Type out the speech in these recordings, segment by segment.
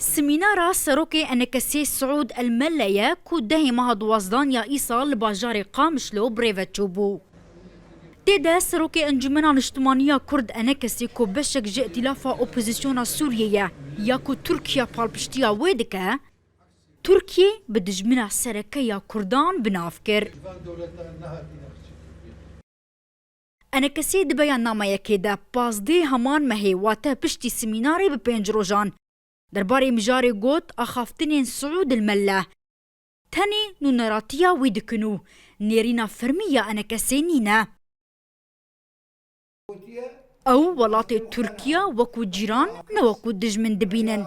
سمینارا سروکی انکسی سعود الملیا کو دهی ماه دوازدان یا ایسال باجار قامشلو بریوت چوبو. تیده سروکی انجمنان اجتماعی کرد انکسی کو بشک جه ائتلاف اپوزیسیون سوریه یا کو ترکیه پالپشتیا ویدکه ترکیه به دجمن سرکه یا کردان بناف کر. انکسی د بیان نامه یکی ده 15 همان مهی واته پشتی سمیناری به 5 روزان درباره مجاری گوت اخافتنین سعود المله تنی نونراتیا ویدکنو نیرینا فرمیه انکسی نینه او ولات ترکیه وکو جیران نوکو دجمن دبینن.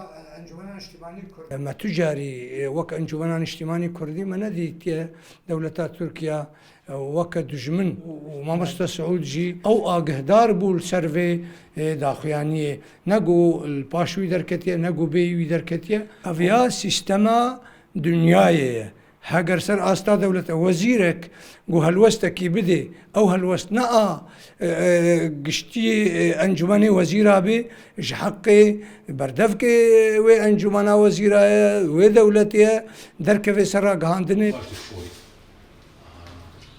ما تجاري وك انجمنان اجتماعي كردي ما نديت دولة تركيا وك دجمن وما مست سعود جي او اقهدار بول سيرفي داخل يعني نقو الباشوي دركتيا نقو بي دركتيا افيا سيستما دنياي هاجر سر استا دولة وزيرك جو هالوستكي بدي او هالوست نقا قشتي انجمني وزيرة بي حقي بردفكي وي انجمنا وزيرة وي دولتي دركفي سرا قهاندني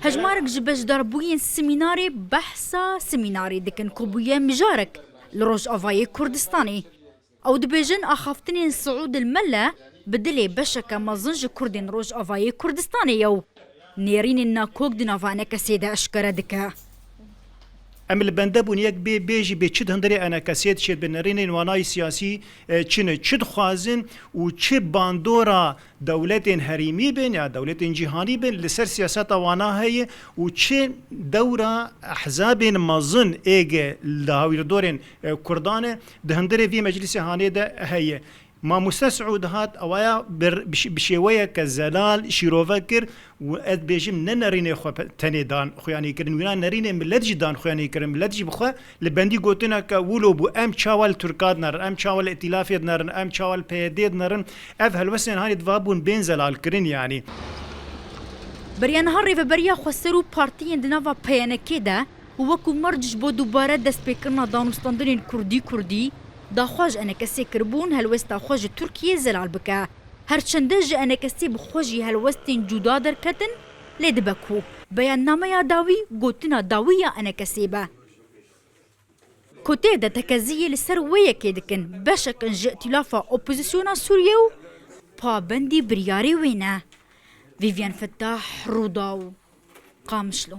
هجمارك جبش دربوين سميناري بحثا سميناري دكن كوبويا مجارك لروج افاي كردستاني او دبيجن اخافتنين سعود الملا بدلي بشكا مزنج كردين روج افاي كردستاني يو نيرين النا كوك دنافانا كسيدا اشكرا دكا امل بنده بون یک بیجی به چه هندری انا کسیت شد به نرین وانای سیاسی چنه چه خوازن و چه باندورا دولت هریمی بین یا دولت جهانی بین لسر سیاست وانا هی و چه دورا احزاب مازن ایگ لهاویر دورن کردان ده هندری وی مجلس هانه ده هی ما مستسعود هات اوایا بشويه كزلال شيروفكر واد بيجم ننرين خو تنيدان خو يعني كرنونا نرين ملتج دان خو يعني كرم ملتج بخو لبندي غوتنا كولو بو ام تشاول تركاد نر ام تشاول ائتلاف نر ام تشاول بيديد نر اف هلوسن هاني دوابون بين زلال كرين يعني بريان هاري فبريا خسروا بارتيين دنافا بيانا كده ووكو مرجش بو دوباره دست بكرنا دانوستاندرين كردي داخواج انا كسي كربون هالوستا خواج تركيا زلال بكا هرچنده انا كسي بخواجي هالوستين جدا دركتن لدبكو بيان نامه يا داوي قوتنا داوية انا كسيبه كوتي دا تكزية لسروية كيدكن بشك انج ائتلافا اوبوزيسيونا سوريو بابندي برياري وينه فيفيان فتاح روداو قامشلو